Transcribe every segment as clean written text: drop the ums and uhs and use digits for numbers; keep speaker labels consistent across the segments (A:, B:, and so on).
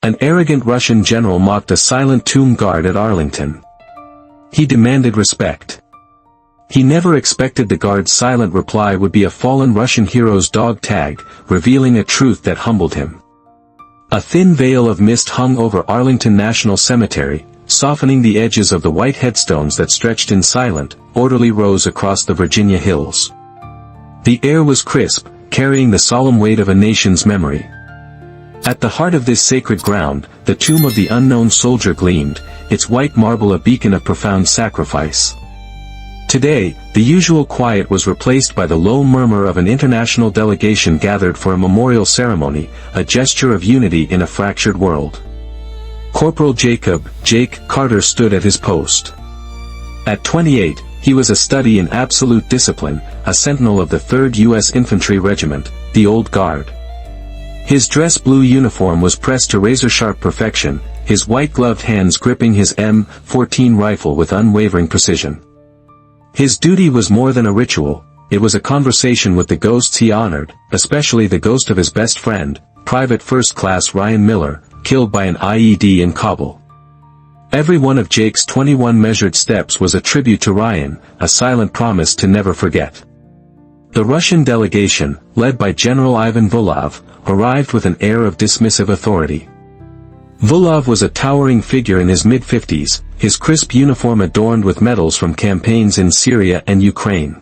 A: An arrogant Russian general mocked a silent tomb guard at Arlington. He demanded respect. He never expected the guard's silent reply would be a fallen Russian hero's dog tag, revealing a truth that humbled him. A thin veil of mist hung over Arlington National Cemetery, softening the edges of the white headstones that stretched in silent, orderly rows across the Virginia hills. The air was crisp, carrying the solemn weight of a nation's memory. At the heart of this sacred ground, the tomb of the unknown soldier gleamed, its white marble a beacon of profound sacrifice. Today, the usual quiet was replaced by the low murmur of an international delegation gathered for a memorial ceremony, a gesture of unity in a fractured world. Corporal Jake Carter stood at his post. At 28, he was a study in absolute discipline, a sentinel of the 3rd U.S. Infantry Regiment, the Old Guard. His dress blue uniform was pressed to razor-sharp perfection, his white-gloved hands gripping his M14 rifle with unwavering precision. His duty was more than a ritual, it was a conversation with the ghosts he honored, especially the ghost of his best friend, Private First Class Ryan Miller, killed by an IED in Kabul. Every one of Jake's 21 measured steps was a tribute to Ryan, a silent promise to never forget. The Russian delegation, led by General Ivan Vulov, arrived with an air of dismissive authority. Vulov was a towering figure in his mid-50s, his crisp uniform adorned with medals from campaigns in Syria and Ukraine.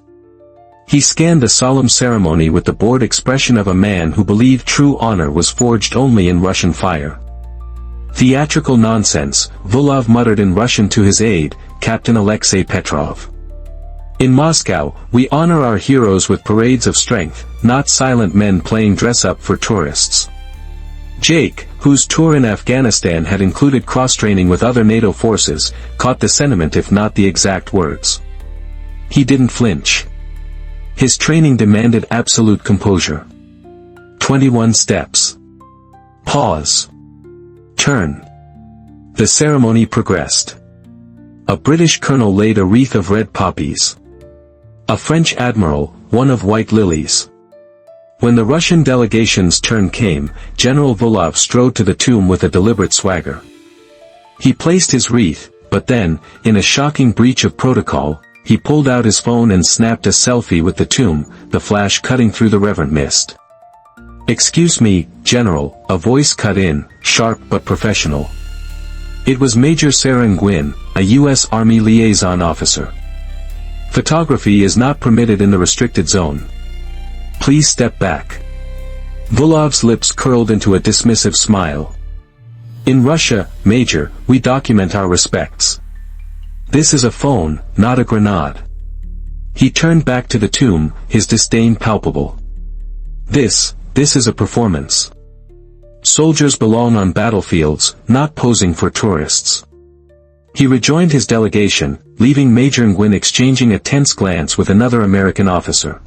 A: He scanned the solemn ceremony with the bored expression of a man who believed true honor was forged only in Russian fire. Theatrical nonsense, Vulov muttered in Russian to his aide, Captain Alexei Petrov. In Moscow, we honor our heroes with parades of strength, not silent men playing dress-up for tourists. Jake, whose tour in Afghanistan had included cross-training with other NATO forces, caught the sentiment if not the exact words. He didn't flinch. His training demanded absolute composure. 21 steps. Pause. Turn. The ceremony progressed. A British colonel laid a wreath of red poppies. A French admiral, one of white lilies. When the Russian delegation's turn came, General Vulov strode to the tomb with a deliberate swagger. He placed his wreath, but then, in a shocking breach of protocol, he pulled out his phone and snapped a selfie with the tomb, the flash cutting through the reverent mist. "Excuse me, General," a voice cut in, sharp but professional. It was Major Sarah Nguyen, a U.S. Army liaison officer. "Photography is not permitted in the restricted zone. Please step back." Vulov's lips curled into a dismissive smile. "In Russia, Major, we document our respects. This is a phone, not a grenade." He turned back to the tomb, his disdain palpable. This is a performance. Soldiers belong on battlefields, not posing for tourists." He rejoined his delegation, leaving Major Nguyen exchanging a tense glance with another American officer.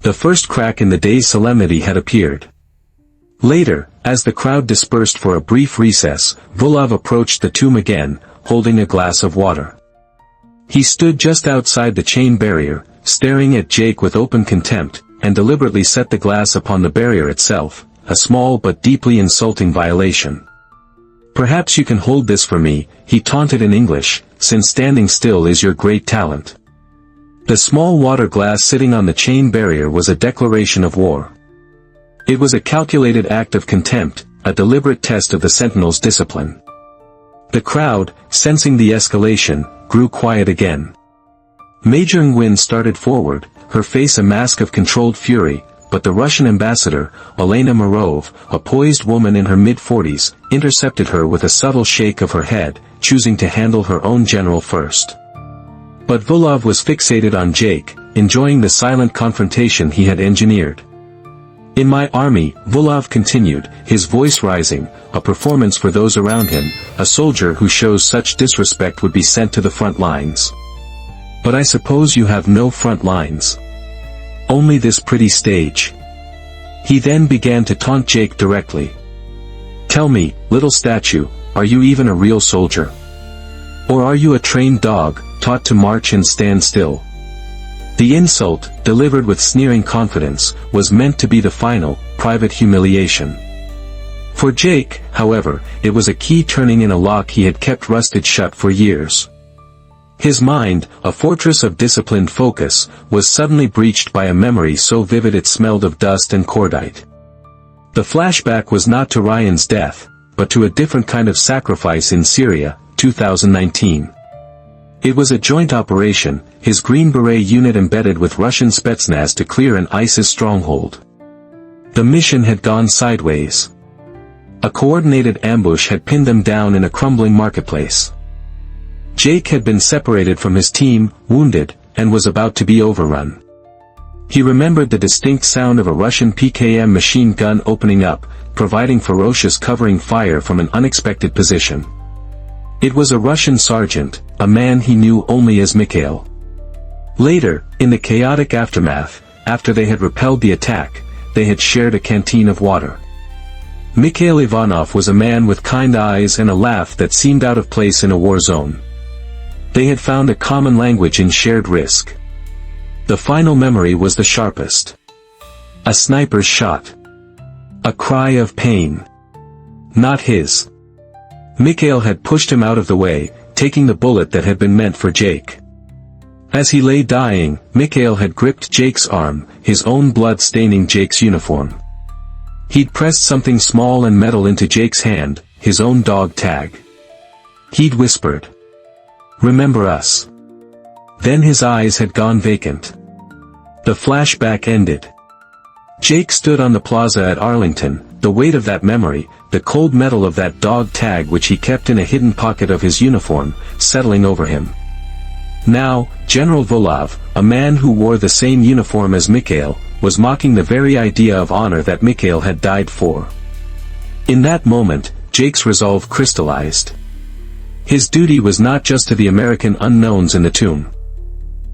A: The first crack in the day's solemnity had appeared. Later, as the crowd dispersed for a brief recess, Vulov approached the tomb again, holding a glass of water. He stood just outside the chain barrier, staring at Jake with open contempt, and deliberately set the glass upon the barrier itself, a small but deeply insulting violation. "Perhaps you can hold this for me," he taunted in English, "since standing still is your great talent." The small water glass sitting on the chain barrier was a declaration of war. It was a calculated act of contempt, a deliberate test of the Sentinel's discipline. The crowd, sensing the escalation, grew quiet again. Major Nguyen started forward, her face a mask of controlled fury, but the Russian ambassador, Elena Morov, a poised woman in her mid-40s, intercepted her with a subtle shake of her head, choosing to handle her own general first. But Vulov was fixated on Jake, enjoying the silent confrontation he had engineered. "In my army," Vulov continued, his voice rising, "a performance for those around him, a soldier who shows such disrespect would be sent to the front lines. But I suppose you have no front lines. Only this pretty stage." He then began to taunt Jake directly. "Tell me, little statue, are you even a real soldier? Or are you a trained dog, taught to march and stand still?" The insult, delivered with sneering confidence, was meant to be the final, private humiliation. For Jake, however, it was a key turning in a lock he had kept rusted shut for years. His mind, a fortress of disciplined focus, was suddenly breached by a memory so vivid it smelled of dust and cordite. The flashback was not to Ryan's death, but to a different kind of sacrifice in Syria, 2019. It was a joint operation, his Green Beret unit embedded with Russian Spetsnaz to clear an ISIS stronghold. The mission had gone sideways. A coordinated ambush had pinned them down in a crumbling marketplace. Jake had been separated from his team, wounded, and was about to be overrun. He remembered the distinct sound of a Russian PKM machine gun opening up, providing ferocious covering fire from an unexpected position. It was a Russian sergeant, a man he knew only as Mikhail. Later, in the chaotic aftermath, after they had repelled the attack, they had shared a canteen of water. Mikhail Ivanov was a man with kind eyes and a laugh that seemed out of place in a war zone. They had found a common language in shared risk. The final memory was the sharpest. A sniper's shot. A cry of pain. Not his. Mikhail had pushed him out of the way, taking the bullet that had been meant for Jake. As he lay dying, Mikhail had gripped Jake's arm, his own blood staining Jake's uniform. He'd pressed something small and metal into Jake's hand, his own dog tag. He'd whispered, "Remember us." Then his eyes had gone vacant. The flashback ended. Jake stood on the plaza at Arlington, the weight of that memory, the cold metal of that dog tag which he kept in a hidden pocket of his uniform, settling over him. Now, General Volov, a man who wore the same uniform as Mikhail, was mocking the very idea of honor that Mikhail had died for. In that moment, Jake's resolve crystallized. His duty was not just to the American unknowns in the tomb.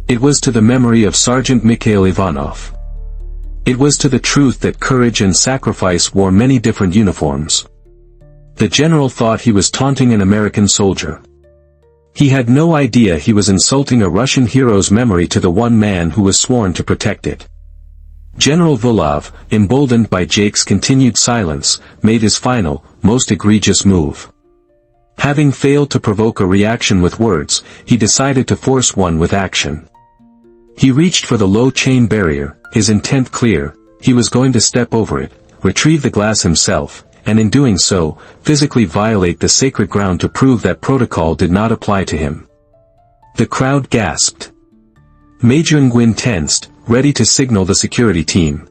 A: It was to the memory of Sergeant Mikhail Ivanov. It was to the truth that courage and sacrifice wore many different uniforms. The general thought he was taunting an American soldier. He had no idea he was insulting a Russian hero's memory to the one man who was sworn to protect it. General Volov, emboldened by Jake's continued silence, made his final, most egregious move. Having failed to provoke a reaction with words, he decided to force one with action. He reached for the low chain barrier, his intent clear. He was going to step over it, retrieve the glass himself, and in doing so, physically violate the sacred ground to prove that protocol did not apply to him. The crowd gasped. Major Nguyen tensed, ready to signal the security team.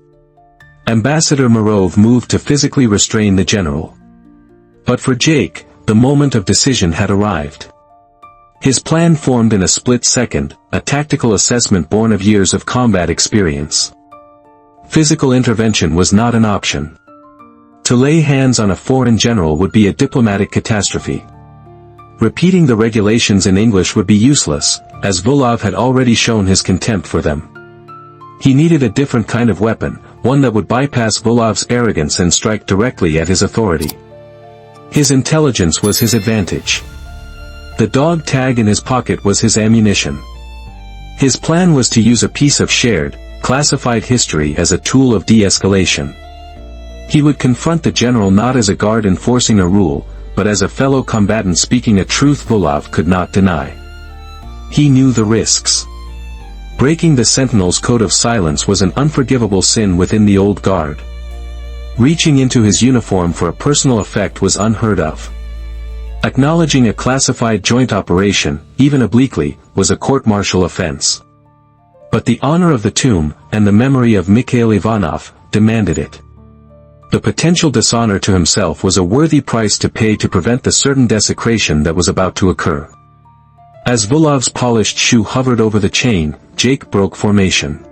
A: Ambassador Morov moved to physically restrain the general. But for Jake, the moment of decision had arrived. His plan formed in a split second, a tactical assessment born of years of combat experience. Physical intervention was not an option. To lay hands on a foreign general would be a diplomatic catastrophe. Repeating the regulations in English would be useless, as Volov had already shown his contempt for them. He needed a different kind of weapon, one that would bypass Volov's arrogance and strike directly at his authority. His intelligence was his advantage. The dog tag in his pocket was his ammunition. His plan was to use a piece of shared, classified history as a tool of de-escalation. He would confront the general not as a guard enforcing a rule, but as a fellow combatant speaking a truth Volov could not deny. He knew the risks. Breaking the Sentinel's code of silence was an unforgivable sin within the old guard. Reaching into his uniform for a personal effect was unheard of. Acknowledging a classified joint operation, even obliquely, was a court-martial offense. But the honor of the tomb, and the memory of Mikhail Ivanov, demanded it. The potential dishonor to himself was a worthy price to pay to prevent the certain desecration that was about to occur. As Volov's polished shoe hovered over the chain, Jake broke formation.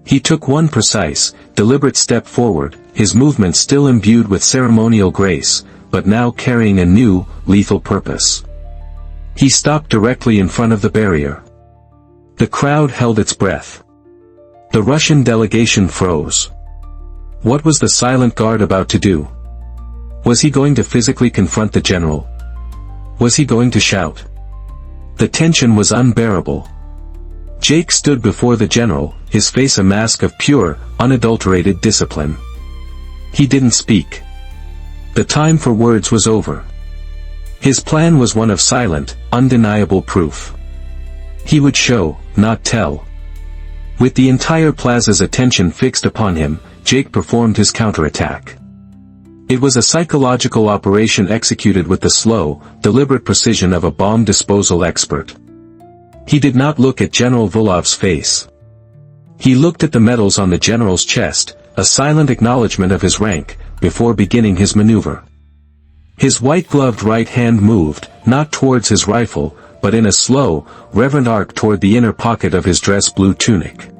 A: He took one precise, deliberate step forward, his movement still imbued with ceremonial grace, but now carrying a new, lethal purpose. He stopped directly in front of the barrier. The crowd held its breath. The Russian delegation froze. What was the silent guard about to do? Was he going to physically confront the general? Was he going to shout? The tension was unbearable. Jake stood before the general, his face a mask of pure, unadulterated discipline. He didn't speak. The time for words was over. His plan was one of silent, undeniable proof. He would show, not tell. With the entire plaza's attention fixed upon him, Jake performed his counterattack. It was a psychological operation executed with the slow, deliberate precision of a bomb disposal expert. He did not look at General Volov's face. He looked at the medals on the general's chest, a silent acknowledgement of his rank, before beginning his maneuver. His white-gloved right hand moved, not towards his rifle, but in a slow, reverent arc toward the inner pocket of his dress blue tunic.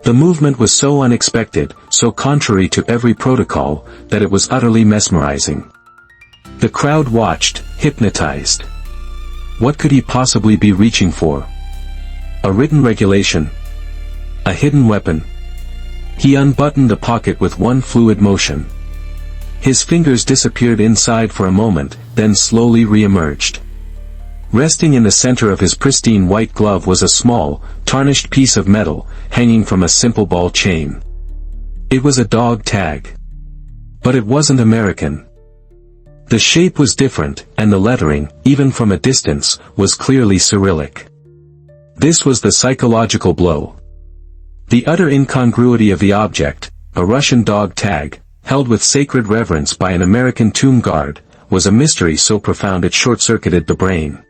A: The movement was so unexpected, so contrary to every protocol, that it was utterly mesmerizing. The crowd watched, hypnotized. What could he possibly be reaching for? A written regulation? A hidden weapon? He unbuttoned the pocket with one fluid motion. His fingers disappeared inside for a moment, then slowly re-emerged. Resting in the center of his pristine white glove was a small, tarnished piece of metal, hanging from a simple ball chain. It was a dog tag. But it wasn't American. The shape was different, and the lettering, even from a distance, was clearly Cyrillic. This was the psychological blow. The utter incongruity of the object, a Russian dog tag, held with sacred reverence by an American tomb guard, was a mystery so profound it short-circuited the brain.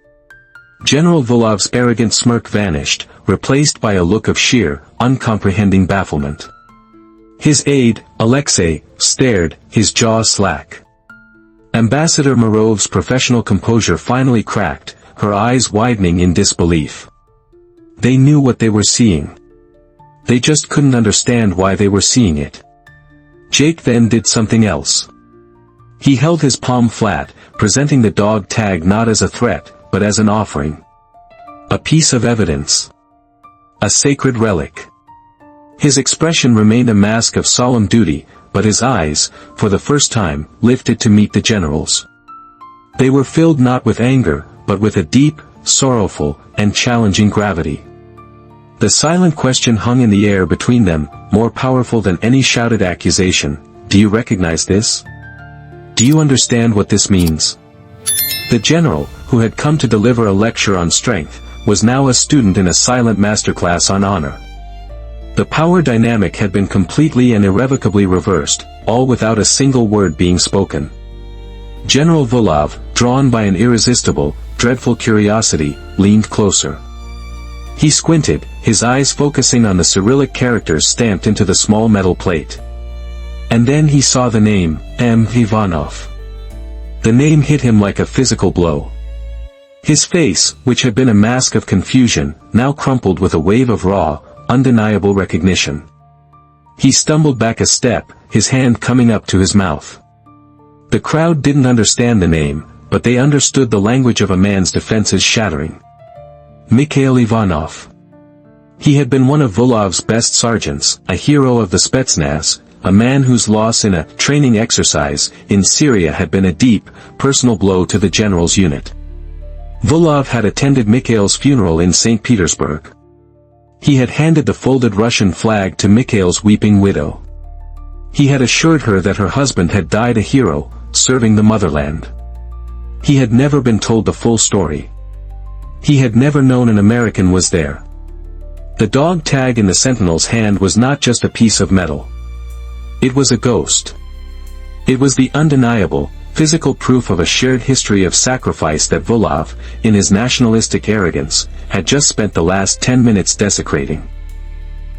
A: General Volov's arrogant smirk vanished, replaced by a look of sheer, uncomprehending bafflement. His aide, Alexei, stared, his jaw slack. Ambassador Morov's professional composure finally cracked, her eyes widening in disbelief. They knew what they were seeing. They just couldn't understand why they were seeing it. Jake then did something else. He held his palm flat, presenting the dog tag not as a threat, but as an offering. A piece of evidence. A sacred relic. His expression remained a mask of solemn duty, but his eyes, for the first time, lifted to meet the general's. They were filled not with anger, but with a deep, sorrowful, and challenging gravity. The silent question hung in the air between them, more powerful than any shouted accusation. Do you recognize this? Do you understand what this means? The general, who had come to deliver a lecture on strength, was now a student in a silent masterclass on honor. The power dynamic had been completely and irrevocably reversed, all without a single word being spoken. General Volov, drawn by an irresistible, dreadful curiosity, leaned closer. He squinted, his eyes focusing on the Cyrillic characters stamped into the small metal plate. And then he saw the name, M. Ivanov. The name hit him like a physical blow. His face, which had been a mask of confusion, now crumpled with a wave of raw, undeniable recognition. He stumbled back a step, his hand coming up to his mouth. The crowd didn't understand the name, but they understood the language of a man's defenses shattering. Mikhail Ivanov. He had been one of Volov's best sergeants, a hero of the Spetsnaz, a man whose loss in a training exercise in Syria had been a deep, personal blow to the general's unit. Volov had attended Mikhail's funeral in St. Petersburg. He had handed the folded Russian flag to Mikhail's weeping widow. He had assured her that her husband had died a hero, serving the motherland. He had never been told the full story. He had never known an American was there. The dog tag in the Sentinel's hand was not just a piece of metal. It was a ghost. It was the undeniable, physical proof of a shared history of sacrifice that Volov, in his nationalistic arrogance, had just spent the last 10 minutes desecrating.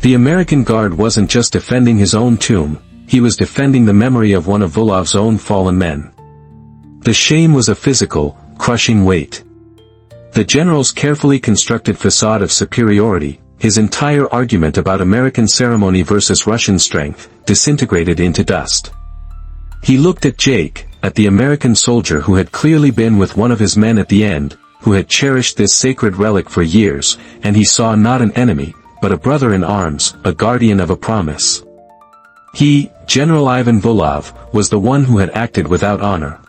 A: The American guard wasn't just defending his own tomb, he was defending the memory of one of Volov's own fallen men. The shame was a physical, crushing weight. The general's carefully constructed facade of superiority, his entire argument about American ceremony versus Russian strength, disintegrated into dust. He looked at Jake, at the American soldier who had clearly been with one of his men at the end, who had cherished this sacred relic for years, and he saw not an enemy, but a brother in arms, a guardian of a promise. He, General Ivan Volov, was the one who had acted without honor.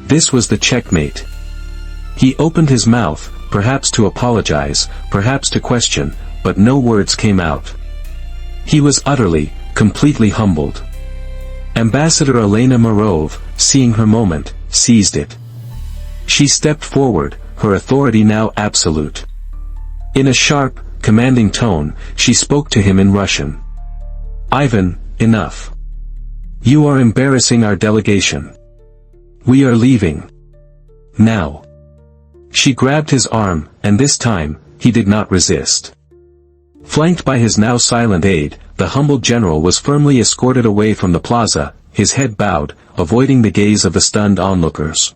A: This was the checkmate. He opened his mouth, perhaps to apologize, perhaps to question, but no words came out. He was utterly, completely humbled. Ambassador Elena Morov, seeing her moment, seized it. She stepped forward, her authority now absolute. In a sharp, commanding tone, she spoke to him in Russian. "Ivan, enough. You are embarrassing our delegation. We are leaving. Now." She grabbed his arm, and this time, he did not resist. Flanked by his now silent aide, the humbled general was firmly escorted away from the plaza, his head bowed, avoiding the gaze of the stunned onlookers.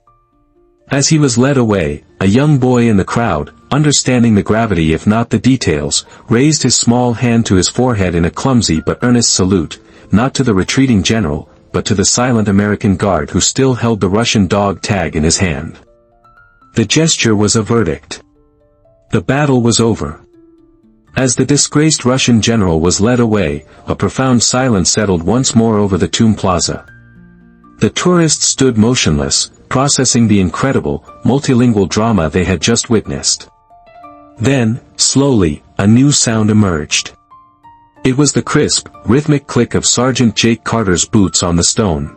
A: As he was led away, a young boy in the crowd, understanding the gravity if not the details, raised his small hand to his forehead in a clumsy but earnest salute, not to the retreating general, but to the silent American guard who still held the Russian dog tag in his hand. The gesture was a verdict. The battle was over. As the disgraced Russian general was led away, a profound silence settled once more over the tomb plaza. The tourists stood motionless, processing the incredible, multilingual drama they had just witnessed. Then, slowly, a new sound emerged. It was the crisp, rhythmic click of Sergeant Jake Carter's boots on the stone.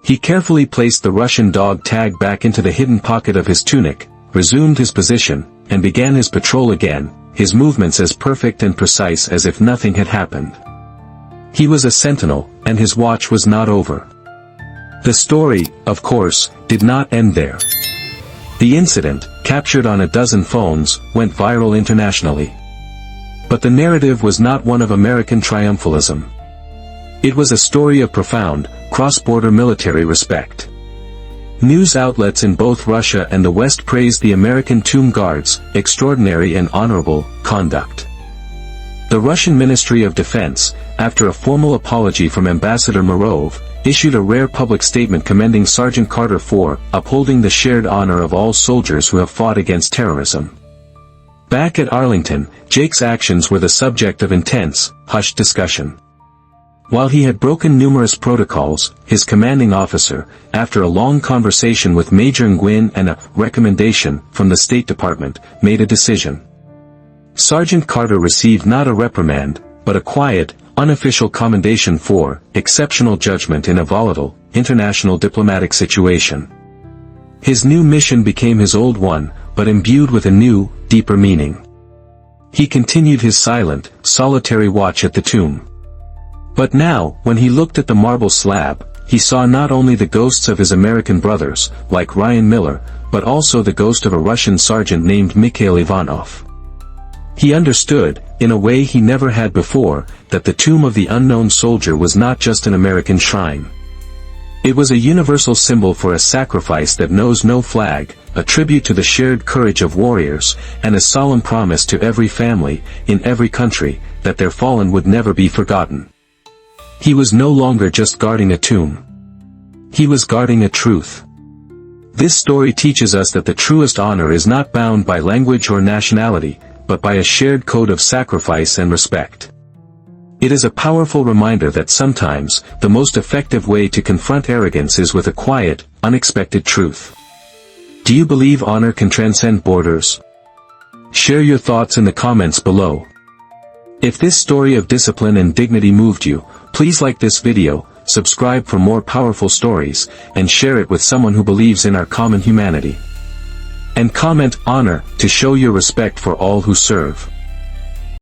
A: He carefully placed the Russian dog tag back into the hidden pocket of his tunic, resumed his position, and began his patrol again, his movements as perfect and precise as if nothing had happened. He was a sentinel, and his watch was not over. The story, of course, did not end there. The incident, captured on a dozen phones, went viral internationally. But the narrative was not one of American triumphalism. It was a story of profound, cross-border military respect. News outlets in both Russia and the West praised the American Tomb Guard's extraordinary and honorable conduct. The Russian Ministry of Defense, after a formal apology from Ambassador Murov, issued a rare public statement commending Sergeant Carter for upholding the shared honor of all soldiers who have fought against terrorism. Back at Arlington, Jake's actions were the subject of intense, hushed discussion. While he had broken numerous protocols, his commanding officer, after a long conversation with Major Nguyen and a recommendation from the State Department, made a decision. Sergeant Carter received not a reprimand, but a quiet, unofficial commendation for exceptional judgment in a volatile, international diplomatic situation. His new mission became his old one, but imbued with a new, deeper meaning. He continued his silent, solitary watch at the tomb. But now, when he looked at the marble slab, he saw not only the ghosts of his American brothers, like Ryan Miller, but also the ghost of a Russian sergeant named Mikhail Ivanov. He understood, in a way he never had before, that the tomb of the unknown soldier was not just an American shrine. It was a universal symbol for a sacrifice that knows no flag, a tribute to the shared courage of warriors, and a solemn promise to every family, in every country, that their fallen would never be forgotten. He was no longer just guarding a tomb. He was guarding a truth. This story teaches us that the truest honor is not bound by language or nationality, but by a shared code of sacrifice and respect. It is a powerful reminder that sometimes, the most effective way to confront arrogance is with a quiet, unexpected truth. Do you believe honor can transcend borders? Share your thoughts in the comments below. If this story of discipline and dignity moved you, please like this video, subscribe for more powerful stories, and share it with someone who believes in our common humanity. And comment "honor" to show your respect for all who serve.